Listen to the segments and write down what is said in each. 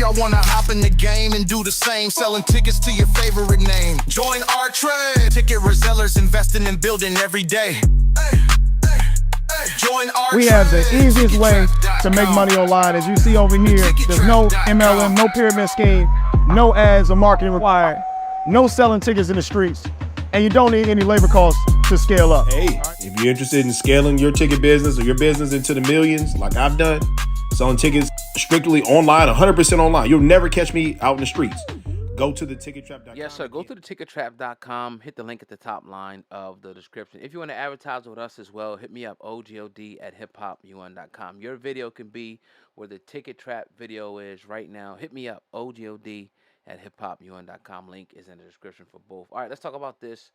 y'all wanna hop in the game and do the same, selling tickets to your favorite name. Join our trade. Ticket resellers investing in building every day. Join our We have the easiest way to make money online. As you see over here, there's no MLM, no pyramid scheme, no ads or marketing required, no selling tickets in the streets, and you don't need any labor costs to scale up. Hey, if you're interested in scaling your ticket business or your business into the millions, like I've done, selling tickets strictly online, 100% online, you'll never catch me out in the streets. Go to the tickettrap.com. Yes, sir. Go to the tickettrap.com. Hit the link at the top line of the description. If you want to advertise with us as well, hit me up, ogod@hiphopun.com. Your video can be where the Ticket Trap video is right now. Hit me up, ogod@hiphopun.com. Link is in the description for both. All right, let's talk about this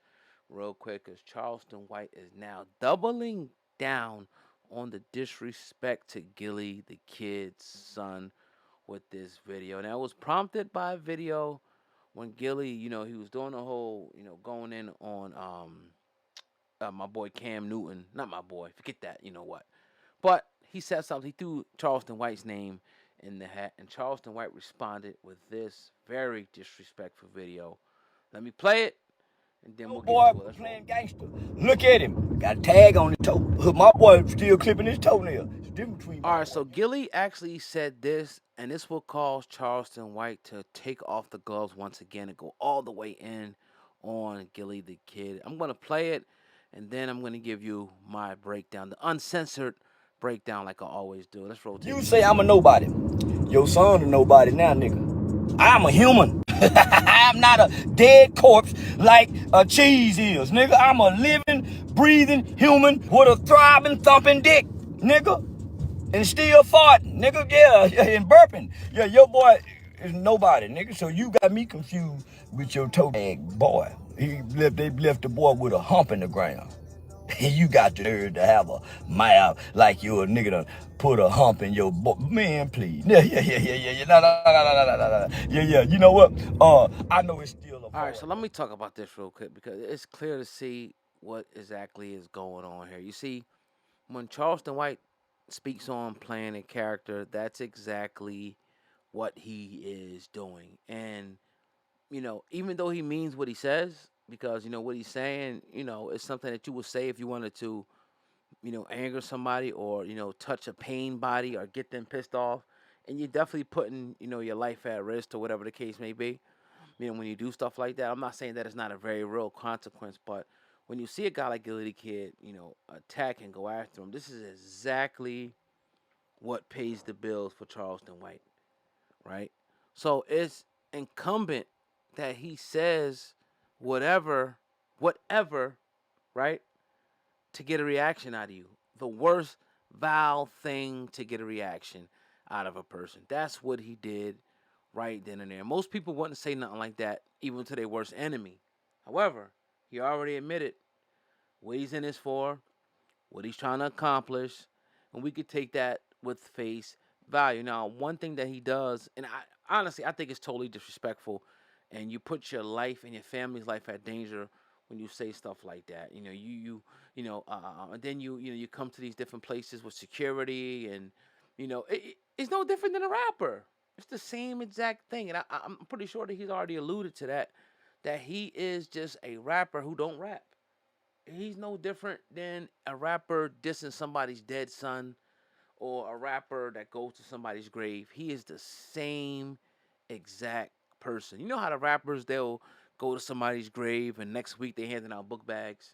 real quick, because Charleston White is now doubling down on the disrespect to Gille, the kid's son, with this video. Now, it was prompted by a video when Gille, he was doing the whole, going in on my boy Cam Newton. Not my boy, forget that, you know what. But he said something, he threw Charleston White's name in the hat, and Charleston White responded with this very disrespectful video. Let me play it, and then we'll get into it. Playing gangster. Look at him. Got a tag on his toe. My boy still clipping his toenail. All right, so Gille actually said this, and this will cause Charleston White to take off the gloves once again and go all the way in on Gille the kid. I'm going to play it, and then I'm going to give you my breakdown, the uncensored breakdown like I always do. Let's roll. You say I'm a nobody. Your son a nobody now, nigga. I'm a human. I'm not a dead corpse like a cheese is, nigga. I'm a living, breathing human with a throbbing, thumping dick, nigga. And still farting, nigga, yeah, and burping. Yeah, your boy is nobody, nigga. So you got me confused with your toe tag boy. They left the boy with a hump in the ground. And you got the nerve to have a mouth like you a nigga to put a hump in your boy. Man, please. Yeah. No. Yeah. You know what? I know it's still a boy. All right, so let me talk about this real quick, because it's clear to see what exactly is going on here. You see, when Charleston White speaks on playing a character, that's exactly what he is doing. And, even though he means what he says, because, what he's saying, is something that you would say if you wanted to, anger somebody or, touch a pain body or get them pissed off. And you're definitely putting, your life at risk or whatever the case may be. When you do stuff like that, I'm not saying that it's not a very real consequence, but when you see a guy like Gille the Kid, attack and go after him, this is exactly what pays the bills for Charleston White, right? So it's incumbent that he says whatever, right, to get a reaction out of you. The worst vile thing to get a reaction out of a person. That's what he did right then and there. Most people wouldn't say nothing like that, even to their worst enemy. However, he already admitted what he's in this for, what he's trying to accomplish, and we could take that with face value. Now, one thing that he does, and honestly, I think it's totally disrespectful, and you put your life and your family's life at danger when you say stuff like that. And then you come to these different places with security, and it's no different than a rapper. It's the same exact thing, and I'm pretty sure that he's already alluded to that he is just a rapper who don't rap. He's no different than a rapper dissing somebody's dead son or a rapper that goes to somebody's grave. He is the same exact person. You know how the rappers, they'll go to somebody's grave and next week they handing out book bags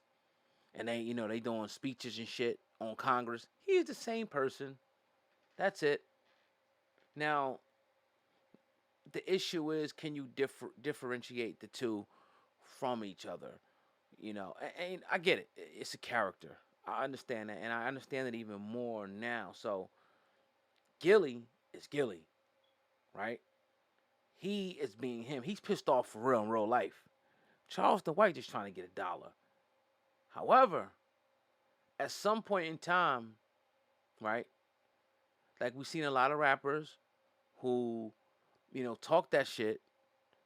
and they doing speeches and shit on Congress. He is the same person. That's it. Now, the issue is, can you differentiate the two from each other? And I get it. It's a character. I understand that, and I understand it even more now. So, Gille is Gille, right? He is being him. He's pissed off for real in real life. Charleston White just trying to get $1. However, at some point in time, right, like we've seen a lot of rappers who, talk that shit,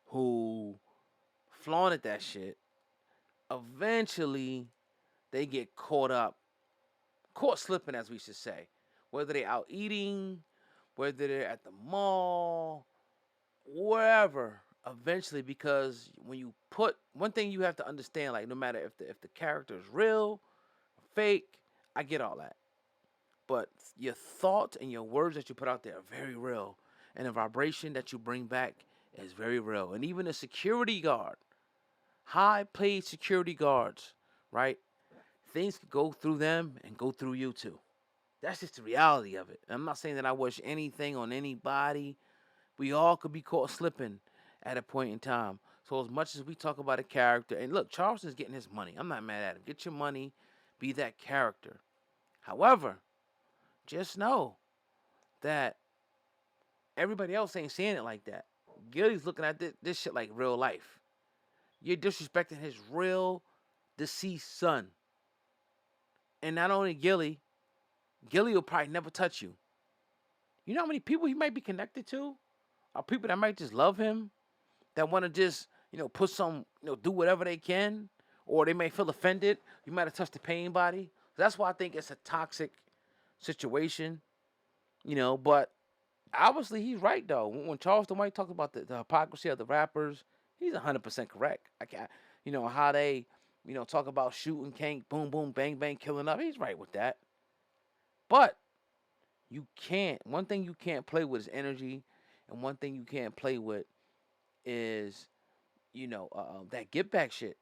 who flaunted that shit, eventually they get caught slipping, as we should say. Whether they're out eating, whether they're at the mall, However, eventually, because when you put one thing you have to understand, like no matter if the character is real, fake, I get all that. But your thoughts and your words that you put out there are very real. And the vibration that you bring back is very real. And even a security guard, high paid security guards, right? Things could go through them and go through you too. That's just the reality of it. I'm not saying that I wish anything on anybody. We all could be caught slipping at a point in time. So as much as we talk about a character, and look, Charleston's getting his money. I'm not mad at him. Get your money, be that character. However, just know that everybody else ain't seeing it like that. Gille's looking at this shit like real life. You're disrespecting his real deceased son. And not only Gille will probably never touch you. You know how many people he might be connected to? Are people that might just love him, that want to just, put some, do whatever they can, or they may feel offended. You might have touched the pain body. That's why I think it's a toxic situation, but obviously he's right, though. When Charleston White talked about the hypocrisy of the rappers, he's 100% correct. How they, talk about shooting, can't, boom, boom, bang, bang, killing up. He's right with that. But one thing you can't play with is energy, and one thing you can't play with is, that get back shit.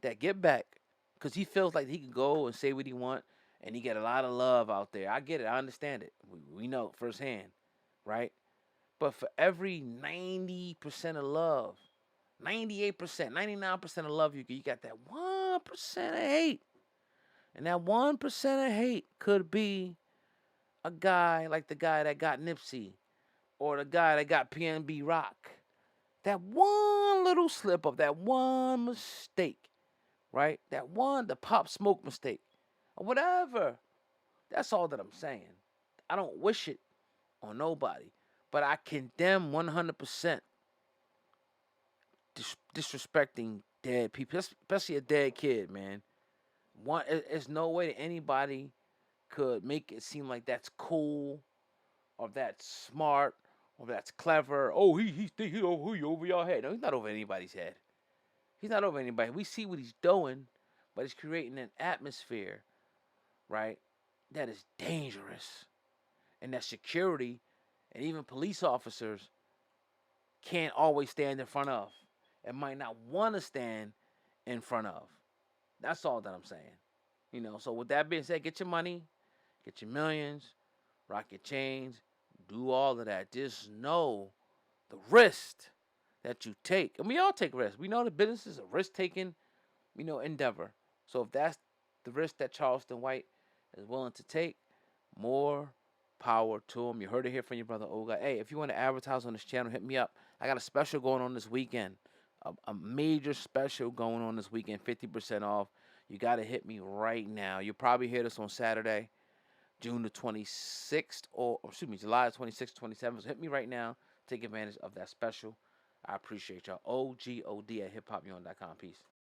That get back. Because he feels like he can go and say what he want, and he get a lot of love out there. I get it. I understand it. We know firsthand, right? But for every 90% of love, 98%, 99% of love you get, you got that 1% of hate. And that 1% of hate could be a guy like the guy that got Nipsey, or the guy that got PNB Rock. That one little slip up, that one mistake, right? The Pop Smoke mistake, or whatever. That's all that I'm saying. I don't wish it on nobody, but I condemn 100% disrespecting dead people, especially a dead kid, man. There's no way that anybody could make it seem like that's cool, or that's smart, or that's clever. Oh, he over your head. No, he's not over anybody's head. He's not over anybody. We see what he's doing, but he's creating an atmosphere, right, that is dangerous, and that security and even police officers can't always stand in front of, and might not want to stand in front of. That's all that I'm saying. So with that being said, get your money, get your millions, rock your chains, do all of that. Just know the risk that you take. And we all take risks. We know the business is a risk-taking, endeavor. So if that's the risk that Charleston White is willing to take, more power to him. You heard it here from your brother Olga. Hey, if you want to advertise on this channel, hit me up. I got a special going on this weekend. A major special going on this weekend, 50% off. You got to hit me right now. You'll probably hear this on Saturday, June the 26th, July the 26th, 27th. So hit me right now. Take advantage of that special. I appreciate y'all. OGOD at hiphopyawn.com. Peace.